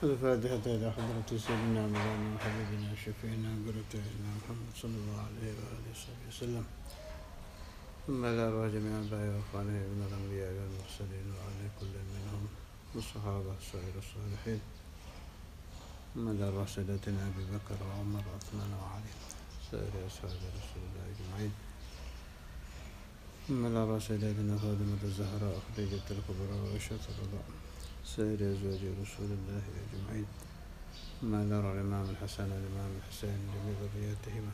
الفاتحة إلى حضرة سيدنا مولانا وحبيبنا وشفيعنا وقرة محمد صلى الله عليه وآله وصحبه وسلم. ثم إلى أرواح جميع آبائه وإخوانه من الأنبياء والمرسلين وعلى كل منهم والصحابة الصغير الصالحين. ثم إلى أرواح سادتنا أبي بكر وعمر وعثمان وعلي سائر أصحاب رسول الله أجمعين. ثم إلى أرواح سيدتنا فاطمة الزهراء خديجة الكبرى وعائشة الرضا سائر أزواج رسول الله أجمعين. ثم إلى أرواح الإمام الحسن والإمام الحسين جميع ذرياتهما.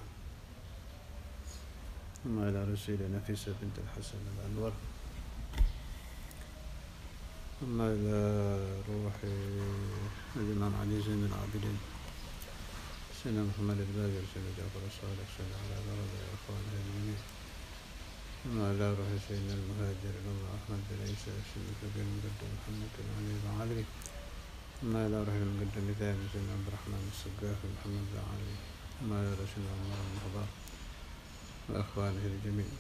ثم إلى رسول نفيسة بنت الحسن الأنور. ثم إلى روح الإمام علي زين العابدين سيدنا محمد الباقر سيدنا جعفر الصالح سيدنا على درجة إخوانه الجميع. ثم إلى روح سيدنا المهاجر إلى الله أحمد بن عيسى سيدنا الكبير المقدم محمد بن علي بن علي. ثم إلى روح المقدم الثاني سيدنا عبد الرحمن السقاف محمد بن علي. ثم إلى رسول عمر بن الخضار وأخوانه الجميع.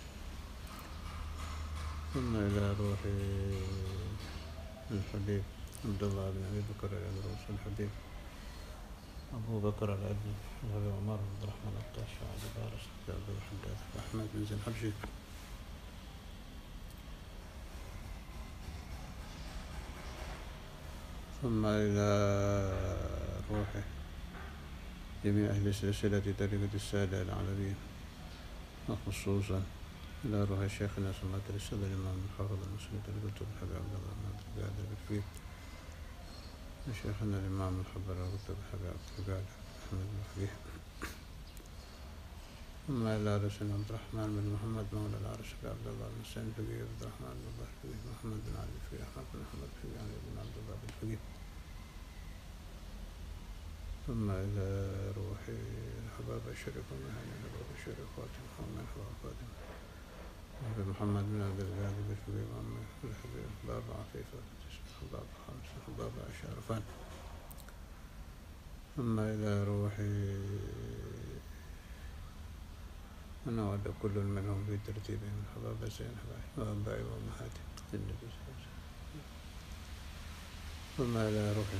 ثم إلى روح الحبيب عبد الله بن أبي بكر العروس الحبيب أبو بكر الأبي أبي عمر بن عبد الرحمن الطاش وعبد بارس عبد الحداث أحمد بن زين الحبشي. ثم إلى روح جميع أهل سلسلة طريقة السادة العلويين وخصوصا إلى روح شيخنا سمعة السادة الإمام الحافظ المسلم الكتب الحبيب عبد الله بن عبد القادر بالفيل وشيخنا الإمام الخبر الكتب الحبيب عبد القادر أحمد بن فيه. ثم إلى رسول عبد الرحمن بن محمد مولى العرش عبد الله بن سعيد الفقيه عبد الرحمن بن الله الفقيه محمد بن علي الفقيه أحمد بن محمد الفقيه علي بن عبد الله بن الفقيه. ثم إلى روح الحباب الشريف ومهاني الحباب الشريف خاتم محمد حباب خاتم محمد بن عبد القادر بالفقيه محمد الحبيب بابا عفيفة حباب خامس حباب عشرفان. ثم إلى روح من أود كل منهم في ترتيبهم الحباب زين وأبائي وأمهاتي النبي صلى الله عليه وسلم. ثم إلى روح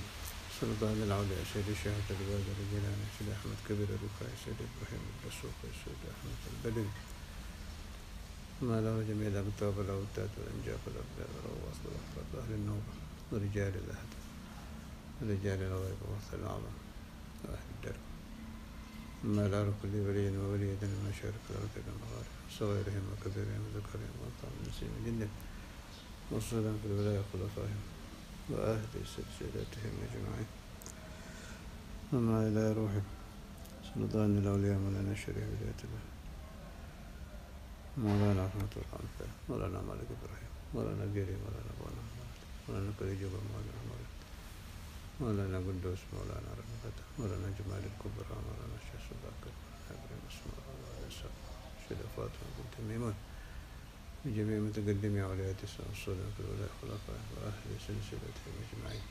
سلطان العليا سيد الشيخ البادر الجيلاني سيد أحمد كبير الرفاعي سيد إبراهيم الدسوقي سيد أحمد البدوي. ثم إلى جميع الأقطاب والأوتاد والأنجاب والأبدال والرواص والأفراد وأهل النوبة ورجال الأهد ورجال الغيب ووصل العظم وأهل الدرب. ثم إلى كل ولي ووليد من مشارق الأرض والمغارب صغيرهم وكبيرهم وذكرهم وأنثاهم نسيم جنة وصولا في الولاية خلفائهم وأهل سلسلتهم أجمعين. ثم إلى روح سلطان الأولياء مولانا الشريف ولاية الله مولانا رحمة الله عنه مولانا مالك إبراهيم مولانا جري مولانا بونا مولانا كريجوبا مولانا قدوس مولانا رفقة مولانا جمال الكبرى مولانا الشيخ سباكر مولانا إبراهيم اسمه الله سيدة فاطمة بنت ميمون بجميع متقدمي عليات الصلاة في الولاء خلفاء وأهل سلسلتهم أجمعين.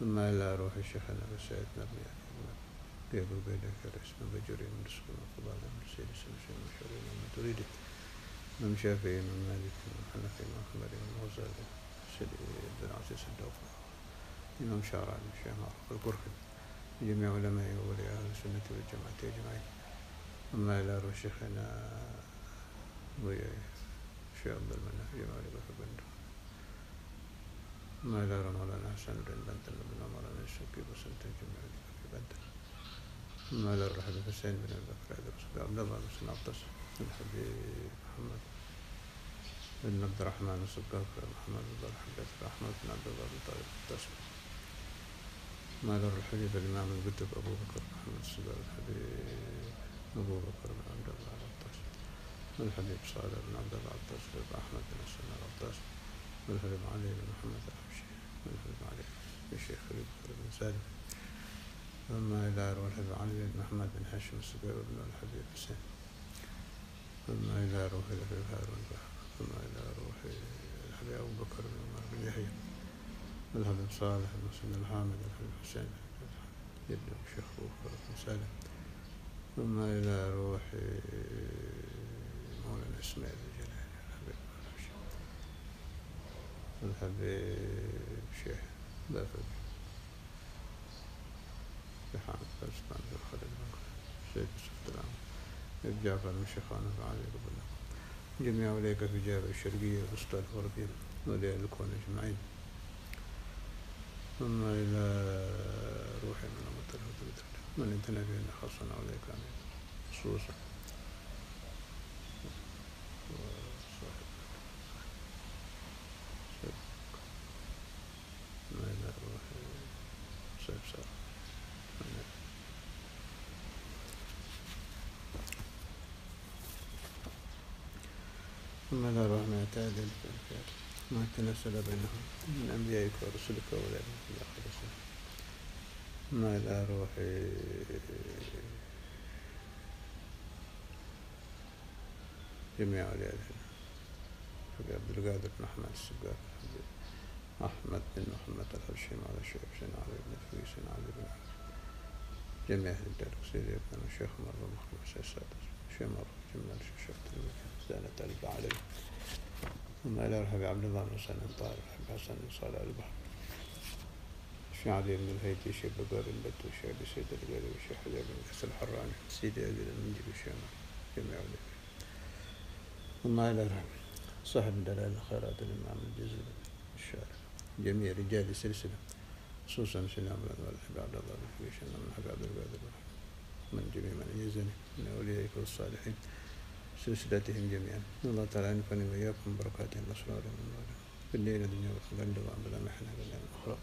ثم إلى روح شيخنا وسيد نرمي يقول بيدك الاسم بجري من رسول وفضال من سيد سمسين وشرين ومن تريد من شافعي من مالك من حنفي من خمري من غزالي سيد عبد العزيز الدوفي إمام شارع من الشيخ معروف القرخي جميع علماء وولي أهل السنة والجماعة أجمعين. ثم إلى روح شيخنا وشيخ عبد المنان جمال بكر بندر. ثم إلى مولانا حسن بن بندر بن مولانا الشقيق وسنة جميع بكر بندر. ثم إلى الرحب حسين بن بكر عبد الله بن سنة عباس الحبيب محمد بن عبد الرحمن السقاف محمد بن الحبيب أحمد بن عبد الله بن طارق التاسم. ثم إلى الحبيب الإمام الكتب أبو بكر محمد السقاف الحبيب أبو بكر بن عبد الله العطاس والحبيب صالح بن عبد الله العطاس وأحمد بن سنة العطاس والحبيب علي بن محمد الحبشي والحبيب علي بن الشيخ أبي بكر بن سالم. ثم إلى روح علي بن محمد بن هاشم السقاف بن الحبيب حسين. ثم إلى روح الحبيب هارون بن ثم إلى روح الحبيب أبو بكر بن عمر بن يحيى والحبيب صالح بن سنة الحامد والحبيب حسين جد الشيخ أبو بكر بن سالم. ثم إلى روح مولانا إسماعيل الجلالي الحبيب الحبيب شيخ بافق بحامد فلسطان في الخليل بن سيد يوسف العام ابن جعفر من شيخان فعلي ربنا جميع أولئك في جابر الشرقية والوسطى الغربية وليا الكون أجمعين ثم إلى روح من أمطره من انتنى بهن خاصة أولئك آمين خصوصا ما إلى روح سيبصر ثم إلى روح ما يتعدل ما تنسل بينهم من أنبيائك ورسلك وأولئك في آخر الزمان ما إلى روح جميع أولياء أبي عبد القادر بن أحمد السقاف أحمد بن محمد الحبشي على الشيخ حسين علي بن فويس علي بن جميع أهل الدار سيدي بن الشيخ مرة محمد السادس الشيخ مرة جميع الشيخ تلميذ زانة البعلي ثم إلى رحب عبد الله بن سلام طاهر رحب حسن بن صالح البحر الشيخ علي بن الهيتي الشيخ بقار البدو الشيخ أبي سيد الغالي والشيخ حجاب بن كسر الحراني سيدي أبي المنجب الشيخ جميع أولئك ثم إلى رحب صاحب دلائل الخيرات الإمام الجزري الشارع جميع رجال السلسلة خصوصا سلام الأنوار عبد الله بن فويش من عبد القادر من جميع من يزني من أوليائك والصالحين سلسلتهم جميعا الله تعالى ينفعني وإياكم بركاتهم وأسرارهم في الليل الدنيا والآخرة دوام بلا محنة بلا أخرى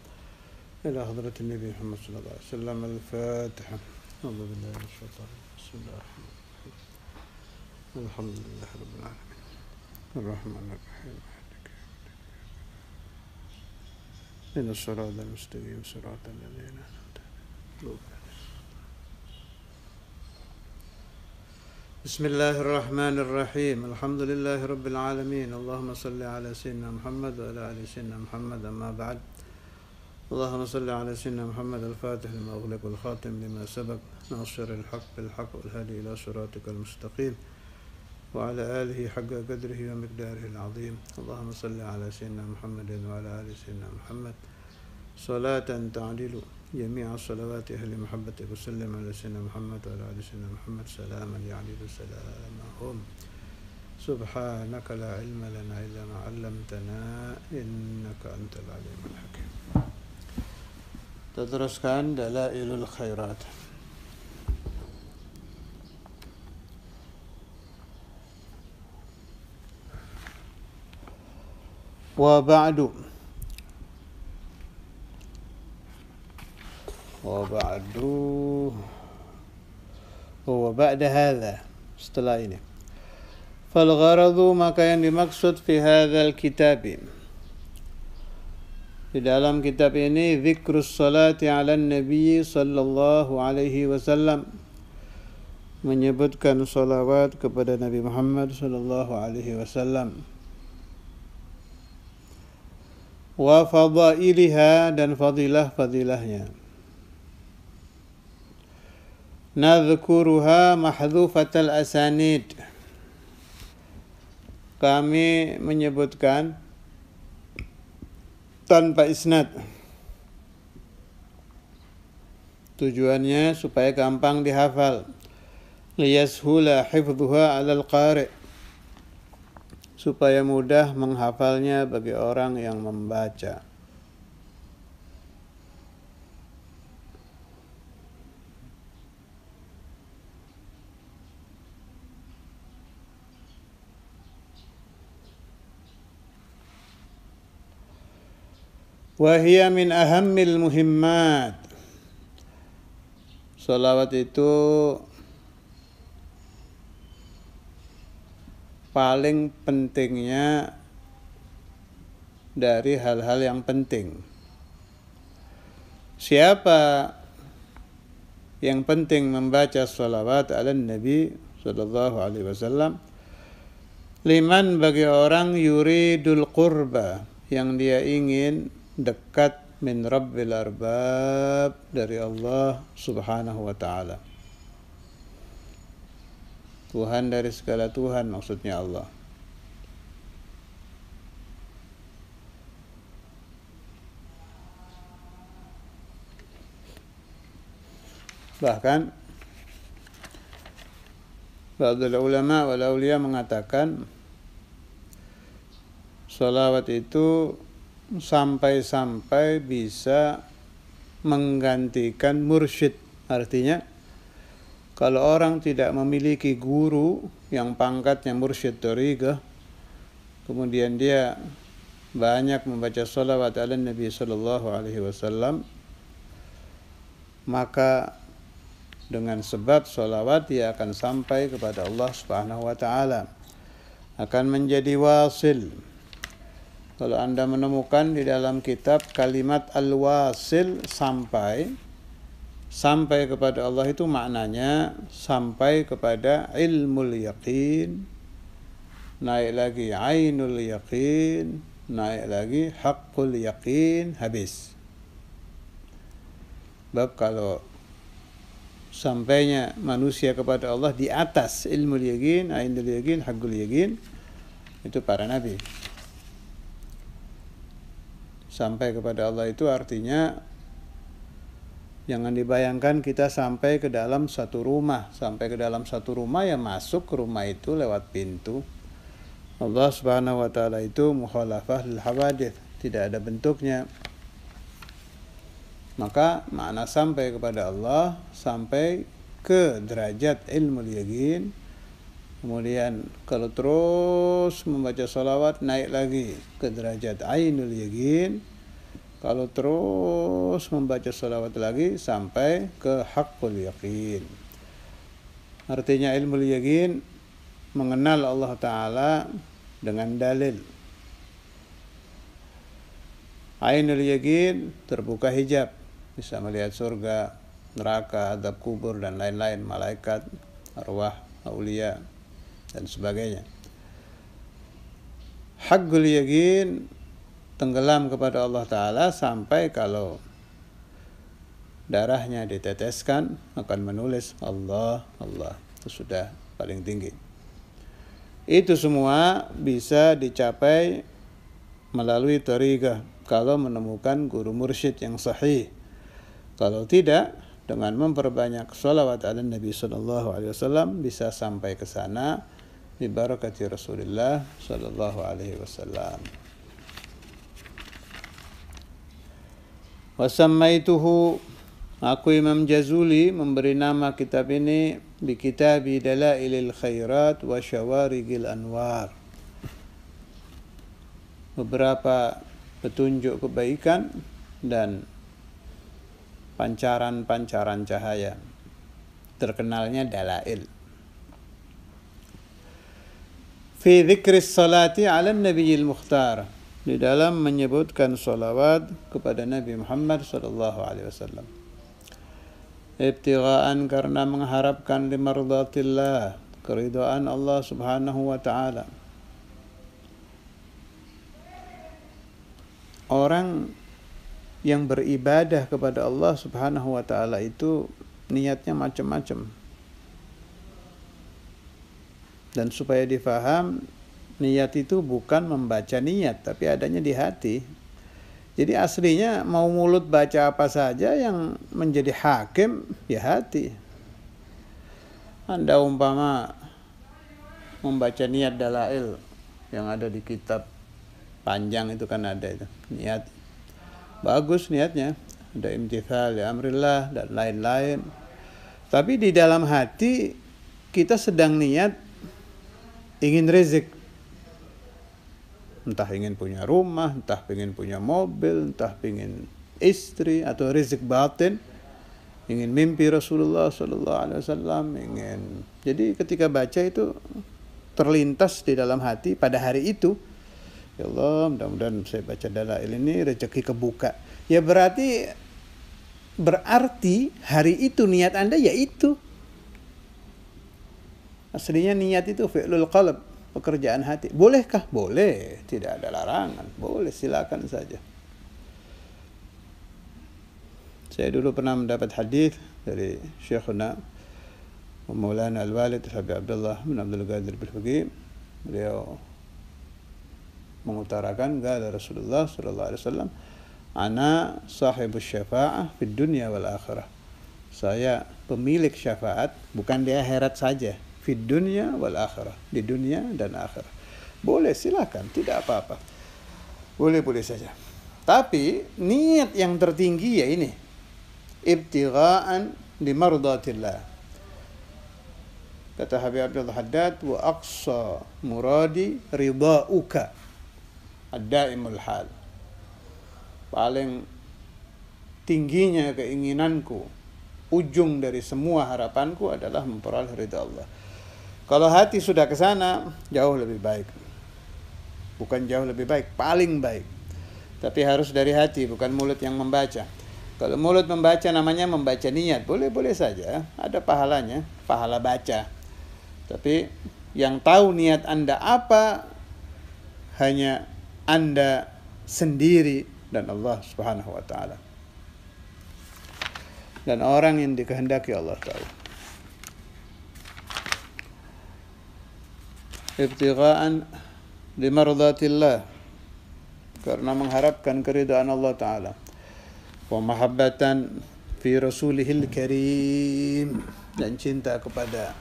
إلى حضرة النبي محمد صلى الله عليه وسلم الفاتحة أعوذ بالله من الشيطان بسم الله الرحمن الرحيم الحمد لله رب العالمين الرحمن الرحيم إن الصراط المستقيم صراط الذين أنعمت عليهم. بسم الله الرحمن الرحيم الحمد لله رب العالمين اللهم صل على سيدنا محمد وعلى آل سيدنا محمد أما بعد اللهم صل على سيدنا محمد الفاتح لما أغلق والخاتم لما سبق ناصر الحق بالحق والهادي إلى صراطك المستقيم وعلى آله حق قدره ومقداره العظيم اللهم صل على سيدنا محمد وعلى آل سيدنا محمد صلاة تعدل جميع الصلوات أهل محبتك وسلم على سيدنا محمد وعلى آل سيدنا محمد سلاما يعدل سلامهم سبحانك لا علم لنا إلا ما علمتنا إنك أنت العليم الحكيم. Teruskan Dalailul Khairat. وبعد وبعد هذا setelah ini falgharadu maka yang dimaksud fi hadzal kitab di dalam kitab ini zikrus salati ala nabi sallallahu alaihi wasallam menyebutkan salawat kepada Nabi Muhammad sallallahu alaihi wasallam wa fadailiha dan fadilah-fadilahnya nadhkuruha mahdhufatal asanid kami menyebutkan tanpa isnad tujuannya supaya gampang dihafal liyashula hifdhuha 'alal qari' supaya mudah menghafalnya bagi orang yang membaca. Wa hiya min ahammil muhimmat. Salawat itu paling pentingnya dari hal-hal yang penting. Siapa yang penting membaca salawat ala Nabi sallallahu alaihi wasallam? Liman bagi orang yuridul qurba yang dia ingin dekat min rabbil arbab dari Allah subhanahu wa ta'ala. Tuhan dari segala Tuhan maksudnya Allah. Bahkan ba'dul ulama wal auliya mengatakan sholawat itu sampai-sampai bisa menggantikan mursyid. Artinya kalau orang tidak memiliki guru yang pangkatnya mursyid thariqah, kemudian dia banyak membaca sholawat ala Nabi sallallahu alaihi wasallam, maka dengan sebab sholawat dia akan sampai kepada Allah Subhanahu wa taala, akan menjadi wasil. Kalau Anda menemukan di dalam kitab kalimat al-wasil, sampai kepada Allah itu maknanya sampai kepada ilmul yaqin, naik lagi ainul yaqin, naik lagi haqqul yaqin, habis. Bab kalau sampainya manusia kepada Allah di atas ilmul yaqin, ainul yaqin, haqqul yaqin, itu para nabi. Sampai kepada Allah itu artinya jangan dibayangkan kita sampai ke dalam satu rumah. Sampai ke dalam satu rumah, ya masuk ke rumah itu lewat pintu. Allah Subhanahu wa taala itu mukhalafah lil hawadits, tidak ada bentuknya. Maka makna sampai kepada Allah, sampai ke derajat ilmu yaqin. Kemudian kalau terus membaca sholawat, naik lagi ke derajat ainul yaqin. Kalau terus membaca sholawat lagi, sampai ke haqqul yaqin. Artinya ilmu yaqin mengenal Allah Ta'ala dengan dalil. Ainul yaqin terbuka hijab, bisa melihat surga, neraka, azab kubur, dan lain-lain, malaikat, arwah, aulia, dan sebagainya. Haqqul yaqin tenggelam kepada Allah Ta'ala sampai kalau darahnya diteteskan akan menulis Allah, Allah. Itu sudah paling tinggi. Itu semua bisa dicapai melalui thariqah kalau menemukan guru mursyid yang sahih. Kalau tidak, dengan memperbanyak sholawat ala Nabi sallallahu alaihi wasallam bisa sampai ke sana bi barakati Rasulullah sallallahu alaihi wasallam. Wasammaituhu, aku Imam Jazuli memberi nama kitab ini bi kitabi Dalailil Khairat wa Syawarigil Anwar. Beberapa petunjuk kebaikan dan pancaran-pancaran cahaya. Terkenalnya dalail. Fi dzikris salati 'ala Nabiyil Mukhtar, di dalam menyebutkan salawat kepada Nabi Muhammad sallallahu alaihi wasallam. Ibtigha'an, karena mengharapkan limardatillah, keridhaan Allah Subhanahu wa taala. Orang yang beribadah kepada Allah Subhanahu wa taala itu niatnya macam-macam. Dan supaya difaham, niat itu bukan membaca niat, tapi adanya di hati. Jadi aslinya mau mulut baca apa saja, yang menjadi hakim ya hati. Anda umpama membaca niat dalail yang ada di kitab panjang itu, kan ada itu niat. Bagus niatnya, ada imtithal li amrillah dan lain-lain. Tapi di dalam hati kita sedang niat ingin rezeki. Entah ingin punya rumah, entah ingin punya mobil, entah ingin istri, atau rezeki batin, ingin mimpi Rasulullah sallallahu alaihi wasallam, ingin. Jadi ketika baca itu terlintas di dalam hati pada hari itu, ya Allah, mudah-mudahan saya baca dalail ini rezeki kebuka. Ya berarti hari itu niat Anda ya itu. Aslinya niat itu fi'lul qalb, pekerjaan hati. Bolehkah? Boleh, tidak ada larangan. Boleh, silakan saja. Saya dulu pernah mendapat hadis dari Syekhuna Maulana Al-Walid Habib Abdullah bin Abdul Qadir Al-Faqih. Beliau mengutarakan, qala Rasulullah sallallahu alaihi wasallam, ana sahibus syafa'ah fid dunya wal akhirah. saya pemilik syafaat bukan di akhirat saja, fid dunya wal akhirah, di dunia dan akhirat. Boleh, silakan, tidak apa-apa. Boleh-boleh saja. Tapi niat yang tertinggi ya ini, ibtigha'an li mardatillah. Kata Habib Abdul Haddad, wa aqsa muradi ridha'uka ad-daimul hal. Paling tingginya keinginanku, ujung dari semua harapanku adalah memperoleh ridha Allah. Kalau hati sudah ke sana, jauh lebih baik. Bukan jauh lebih baik, paling baik. Tapi harus dari hati, bukan mulut yang membaca. Kalau mulut membaca namanya membaca niat, boleh-boleh saja, ada pahalanya, pahala baca. Tapi yang tahu niat Anda apa hanya Anda sendiri dan Allah Subhanahu wa taala. Dan orang yang dikehendaki Allah tahu. Ibtigha'an limardatillah, karena mengharapkan keridhaan Allah taala. Wa mahabbatan fi rasulihil karim, dan cinta kepada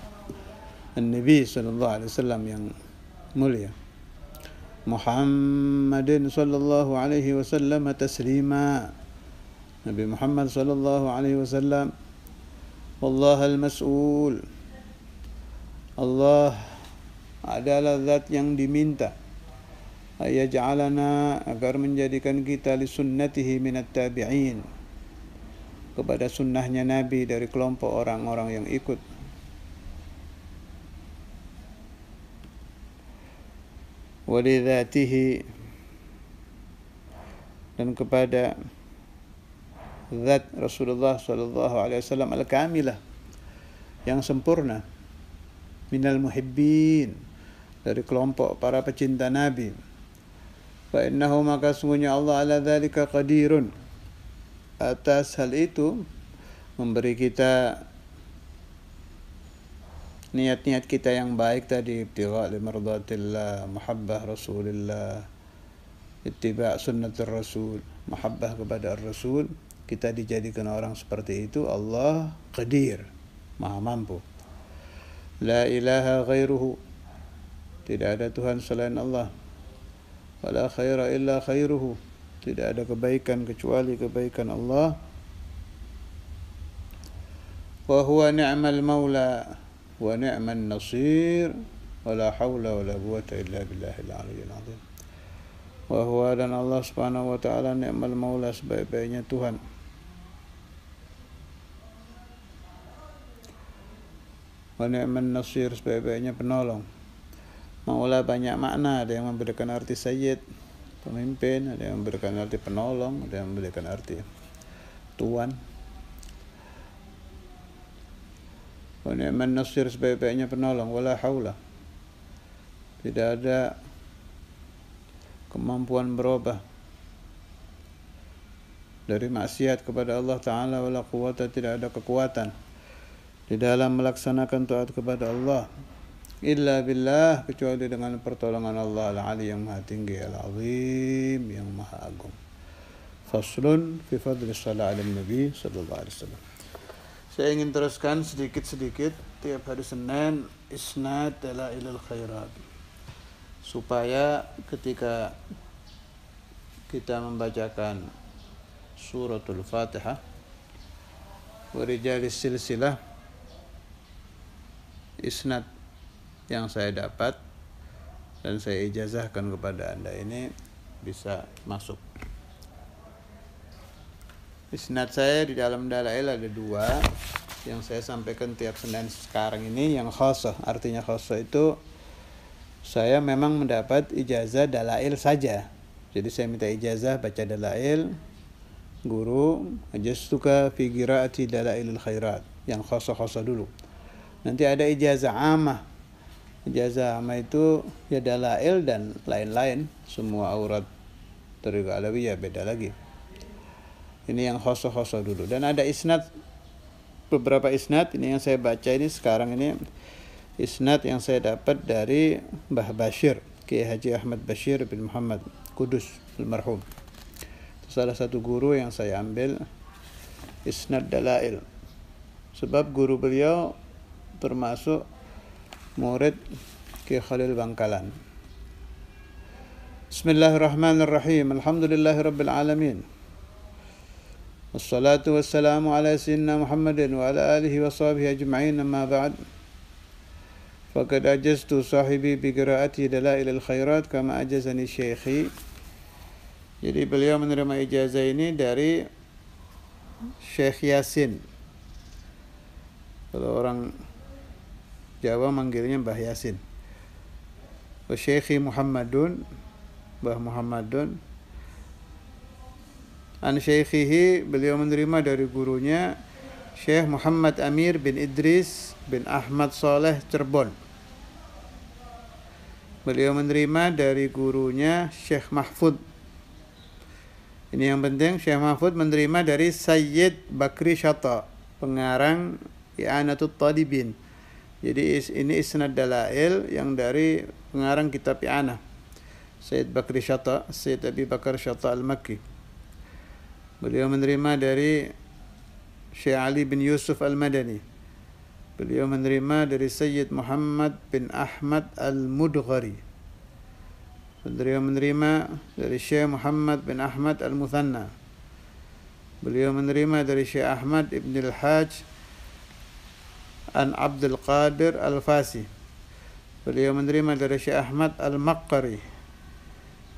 Nabi sallallahu alaihi wasallam yang mulia. Muhammadin sallallahu alaihi wasallam taslima, Nabi Muhammad sallallahu alaihi wasallam. Wallah al-mas'ul, Allah adalah zat yang diminta. Ayaj'alana, agar menjadikan kita li sunnatihi minat tabi'in, kepada sunnahnya Nabi dari kelompok orang-orang yang ikut. Walidhatihi, dan kepada zat Rasulullah sallallahu alaihi wasallam al-kamilah, yang sempurna. Minal muhibbin, dari kelompok para pecinta Nabi. Fa innahu, maka sungguhnya Allah ala dzalika qadirun, atas hal itu memberi kita niat-niat kita yang baik tadi, ibtigha' li mardatillah, mahabbah Rasulillah, ittiba' sunnatur Rasul, mahabbah kepada Rasul. Kita dijadikan orang seperti itu. Allah qadir, maha mampu. La ilaha ghairuhu, tidak ada Tuhan selain Allah. Wala khaira illa khairuhu, tidak ada kebaikan kecuali kebaikan Allah. Wa huwa ni'mal maula wa ni'man nasir, wala haula wala quwwata illa billahil aliyyil azim. Wa huwa, dan Allah Subhanahu wa taala, ni'mal maula, sebaik-baiknya Tuhan. Wa ni'man nasir, sebaik-baiknya penolong. Maula banyak makna, ada yang memberikan arti sayyid, pemimpin, ada yang memberikan arti penolong, ada yang memberikan arti tuan. Wa ni'man nasir, sebaik-baiknya penolong. Wala haula, tidak ada kemampuan berubah dari maksiat kepada Allah Ta'ala. Wala quwwata, tidak ada kekuatan di dalam melaksanakan taat kepada Allah. Illa billah, kecuali dengan pertolongan Allah al-Ali, yang maha tinggi, al-azim, yang maha agung. Faslun fi fadli salat ala Nabi sallallahu alaihi wasallam. Saya ingin teruskan sedikit-sedikit tiap hari Senin isnad dalailul khairat, supaya ketika kita membacakan suratul Fatihah wa rijalis silsilah, isnad yang saya dapat dan saya ijazahkan kepada Anda ini bisa masuk. Isnad saya di dalam dalail ada 2 yang saya sampaikan tiap Senin sekarang ini. Yang khassah, artinya khassah itu saya memang mendapat ijazah dalail saja. Jadi saya minta ijazah baca dalail, guru ajastuka fi qiraati dalailul khairat, yang khassah-khassah dulu. Nanti ada ijazah amah. Ijazah amah itu ya dalail dan lain-lain, semua aurat tariqah alawiyah beda lagi. Ini yang khassah-khassah dulu. Dan ada isnad, beberapa isnad ini yang saya baca ini sekarang ini, isnad yang saya dapat dari Mbah Bashir, Kiai Haji Ahmad Bashir bin Muhammad Kudus almarhum. Itu salah satu guru yang saya ambil isnad dalail. sebab guru beliau termasuk murid Ki Khalil Bangkalan. Bismillahirrahmanirrahim. Alhamdulillahirabbil alamin. Wassalatu wassalamu ala sayyidina Muhammadin wa ala alihi wa sahbihi ajma'in, amma ba'd. Faqad ajaztu sahibi bi qiraati dalailil khairat kama ajazani syekhi. Jadi beliau menerima ijazah ini dari Syekh Yasin. Kalau orang Jawa manggilnya Mbah Yasin. Wa Syekhi Muhammadun, Mbah Muhammadun. An syekhihi, beliau menerima dari gurunya Syekh Muhammad Amir bin Idris bin Ahmad Saleh Cirebon. Beliau menerima dari gurunya Syekh Mahfud. Ini yang penting, Syekh Mahfud menerima dari Sayyid Bakri Syata, pengarang I'anatul Talibin. Jadi ini isnad dalail yang dari pengarang kitab I'anah, Sayyid Bakri Syata, Sayyid Abi Bakar Syata Al-Makki. Beliau menerima dari Syekh Ali bin Yusuf Al-Madani. Beliau menerima dari Sayyid Muhammad bin Ahmad Al-Mudghari. Beliau menerima dari Syekh Muhammad bin Ahmad Al-Muthanna. Beliau menerima dari Syekh Ahmad ibn al-Hajj an Abdul Qadir Al-Fasi. Beliau menerima dari Syekh Ahmad Al-Maqqari.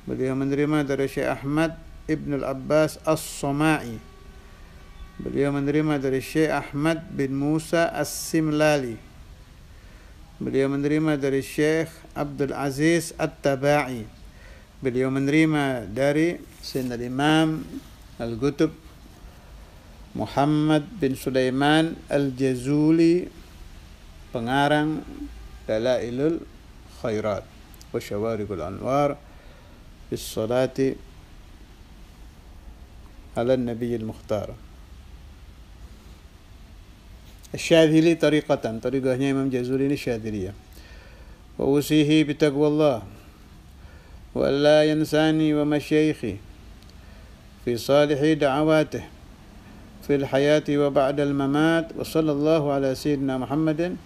Beliau menerima dari Syekh Ahmad ibn al-Abbas As-Soma'i. Beliau menerima dari Syekh Ahmad bin Musa As-Simlali. Beliau menerima dari Syekh Abdul Aziz At-Taba'i. Beliau menerima dari Sayyidina Imam Al-Qutb Muhammad bin Sulaiman Al-Jazuli, pengarang Dalailul Khairat wa Syawarikul Anwar bis salati ala Nabiyil Mukhtar. Syadzili tariqatan, tariqahnya Imam Jazuli ini Syadziliyah. Wa usihi bitaqwallah wa la yansani wa masyayikhi fi salihi da'awatih fil hayati wa ba'dal mamat, wa sallallahu ala sayyidina Muhammadin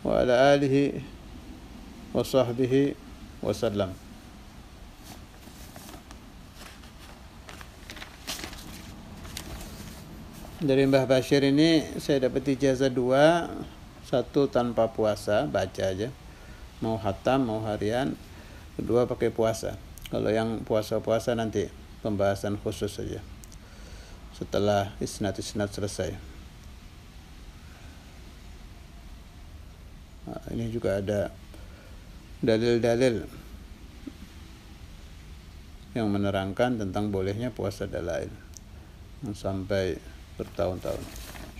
wa ala alihi wa sahbihi wa sallam. Dari Mbah Bashir ini saya dapat ijazah 2, 1 tanpa puasa, baca aja, mau khatam mau harian, kedua pakai puasa. Kalau yang puasa-puasa nanti pembahasan khusus saja setelah isnad-isnad selesai. Nah, ini juga ada dalil-dalil yang menerangkan tentang bolehnya puasa dalail sampai bertahun-tahun.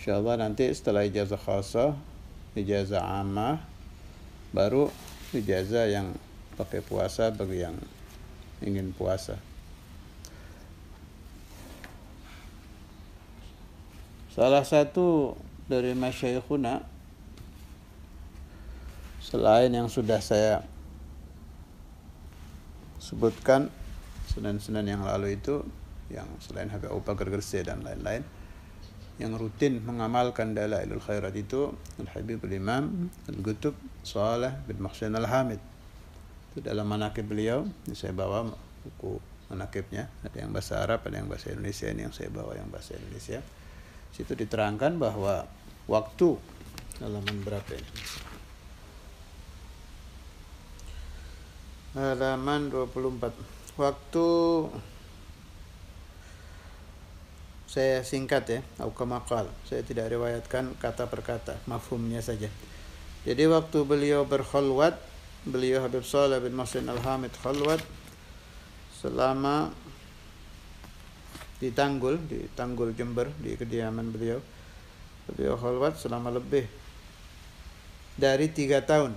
Insyaallah nanti setelah ijazah khasah, ijazah ammah, baru ijazah yang pakai puasa bagi yang ingin puasa. Salah satu dari masyayikhuna, selain yang sudah saya sebutkan Senin-Senin yang lalu itu, yang selain Habib Abu Bakar Gresik dan lain-lain, yang rutin mengamalkan Dalailul Khairat itu Al-Habib Al-Imam Al-Qutb Saleh bin Muhsin Al-Hamid. Itu dalam manaqib beliau, ini saya bawa buku manaqibnya, ada yang bahasa Arab, ada yang bahasa Indonesia, ini yang saya bawa yang bahasa Indonesia. Situ diterangkan bahwa waktu, halaman berapa ini? Halaman 24. Waktu, saya singkat ya, aukamakal. Saya tidak riwayatkan kata per kata, mafhumnya saja. Jadi waktu beliau berkhulwat, beliau Habib Saleh bin Muhsin Al-Hamid khulwat selama di Tanggul Jember, di kediaman beliau. Beliau khulwat selama lebih dari 3 tahun.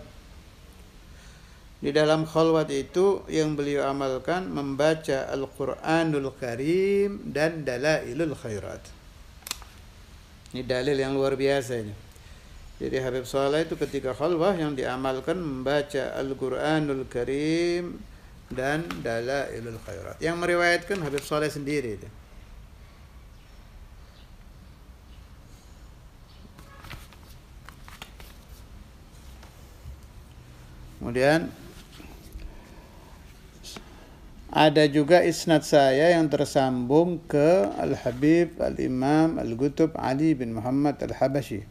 Di dalam khulwat itu yang beliau amalkan membaca Al-Quranul Karim dan Dalailul Khairat. Ini dalil yang luar biasa ini. Jadi Habib Saleh itu ketika khulwah yang diamalkan membaca Al-Quranul Karim dan Dalailul Khairat. Yang meriwayatkan Habib Saleh sendiri itu. Kemudian ada juga isnad saya yang tersambung ke Al-Habib Al-Imam Al-Qutb Ali bin Muhammad Al-Habashi,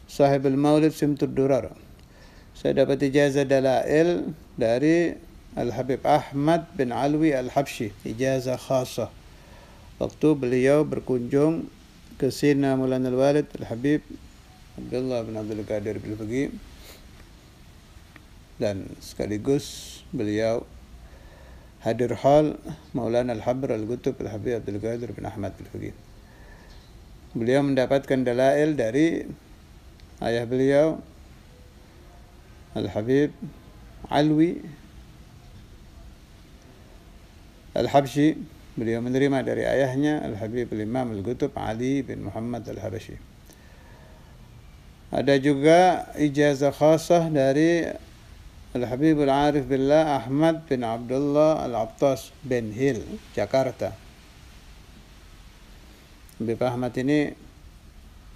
sahib Al-Maulid Simtud Durar. Saya dapat ijazah dalail dari Al-Habib Ahmad bin Alwi Al-Habshi, ijazah khasah, waktu beliau berkunjung ke Sina Maulana Al-Walid Al-Habib Abdullah bin Abdul Qadir Bil-Faqih, dan sekaligus beliau hadir hal Maulana Al-Habr Al-Qutb Al-Habib Abdul Qadir bin Ahmad Bil-Faqih. Beliau mendapatkan dalail dari ayah beliau Al-Habib Alwi Al-Habshi. Beliau menerima dari ayahnya Al-Habib Al-Imam Al-Qutb Ali bin Muhammad Al-Habashi. Ada juga ijazah khasah dari Al-Habib Al-Arif Billah Ahmad bin Abdullah Al-Attas bin Hill, Jakarta. Habib Ahmad ini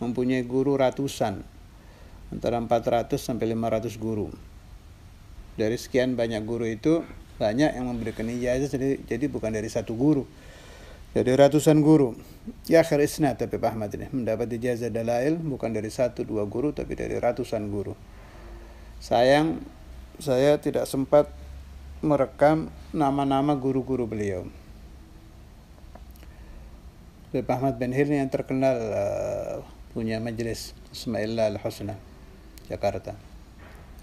mempunyai guru ratusan, antara 400 sampai 500 guru. Dari sekian banyak guru itu, banyak yang memberikan ijazah, jadi bukan dari satu guru, dari ratusan guru. Ya akhir isnad Habib Ahmad ini mendapat ijazah dalail bukan dari satu dua guru, tapi dari ratusan guru. Sayang, saya tidak sempat merekam nama-nama guru-guru beliau. Habib Ahmad bin Hir yang terkenal punya majelis Ismaillah Al-Husna, Jakarta,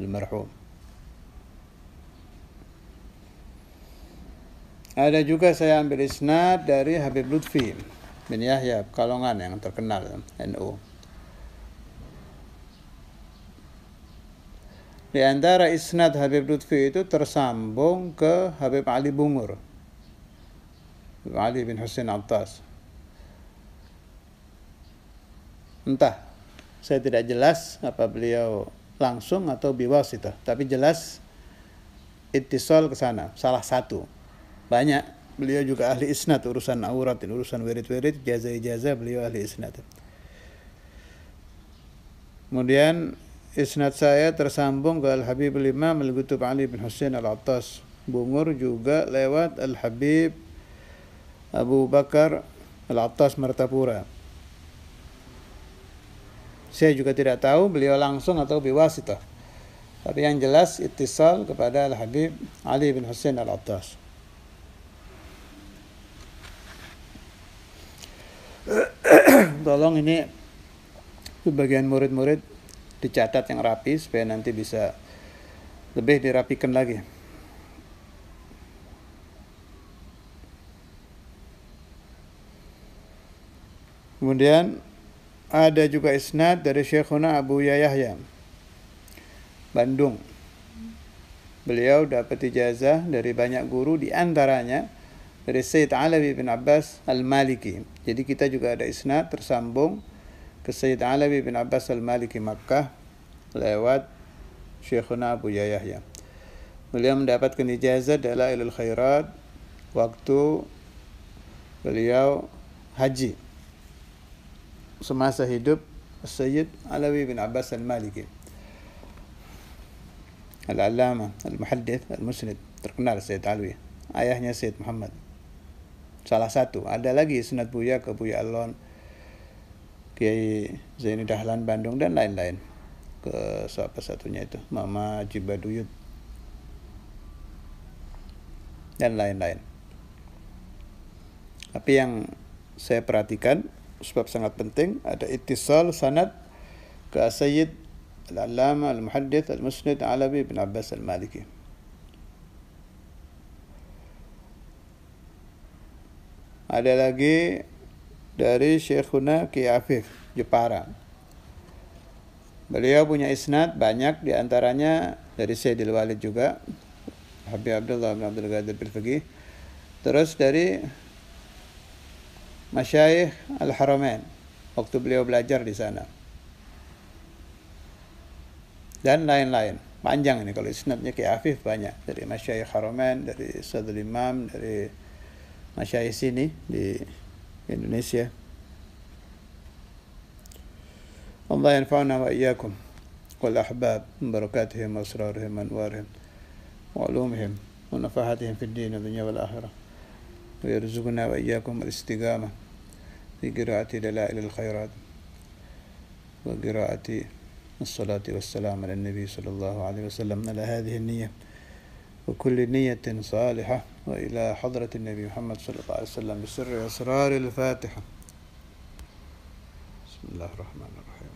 almarhum. Ada juga saya ambil isnad dari Habib Lutfi bin Yahya Pekalongan yang terkenal NU. Di antara isnad Habib Lutfi itu tersambung ke Habib Ali Bungur, Habib Ali bin Husain Attas. Entah, saya tidak jelas apa beliau langsung atau biwasitah, tapi jelas ittisal ke sana, salah satu. Banyak, beliau juga ahli isnad, urusan aurat, urusan wirid-wirid, ijazah-ijazah, beliau ahli isnad. Kemudian isnad saya tersambung ke Al-Habib Al-Imam Al-Qutb Ali bin Husain Al-Attas Bungur, juga lewat Al-Habib Abu Bakar Al-Attas Martapura. Saya juga tidak tahu beliau langsung atau biwasitah, tapi yang jelas ittisal kepada Al-Habib Ali bin Husain Al-Attas. Tolong ini bagian murid-murid dicatat yang rapi supaya nanti bisa lebih dirapikan lagi. Kemudian ada juga isnad dari Syekhuna Abu Yahya Bandung. Beliau dapat ijazah dari banyak guru, di antaranya dari Sayyid Alawi bin Abbas Al-Maliki. Jadi kita juga ada isnad tersambung ke Sayyid Alawi bin Abbas Al-Maliki Makkah lewat Syekhuna Abu Yahya. Beliau mendapatkan ijazah Dalailul Khairat waktu beliau haji semasa hidup Sayyid Alawi bin Abbas Al-Maliki, Al-Allamah, Al-Muhaddith, Al-Musnid, terkenal Sayyid Alawi. Ayahnya Sayyid Muhammad. Salah satu. Ada lagi isnad Buya ke Buya Alon, Kiai Zaini Dahlan Bandung, dan lain-lain. Ke siapa satunya itu, Mama Jibaduyut, dan lain-lain. Tapi yang saya perhatikan, sebab sangat penting, ada ittisal sanad ke Sayyid Al-Allamah Al-Muhaddith Al-Musnid Alawi bin Abbas Al-Maliki. Ada lagi dari Syekhuna Ki Afif Jepara. Beliau punya isnad banyak, diantaranya dari Sayyidil Walid juga, Habib Abdullah bin Abdul Qadir Bil-Faqih. Terus dari Masyayikh Al-Haramain waktu beliau belajar di sana, dan lain-lain. Panjang ini kalau isnadnya Ki Afif, banyak dari Masyayikh Haramain, dari Sadul Imam, dari masyayikh sini di Indonesia. Allah yanfa'una wa iyyakum. والأحباب من بركاتهم وأسرارهم وأنوارهم وعلومهم ونفحاتهم في الدين والدنيا والآخرة، ويرزقنا وإياكم الاستقامة في قراءة دلائل الخيرات وقراءة الصلاة والسلام على النبي صلى الله عليه وسلم على هذه النية وكل نية صالحة، وإلى حضرة النبي محمد صلى الله عليه وسلم بسر أسرار الفاتحة. بسم الله الرحمن الرحيم.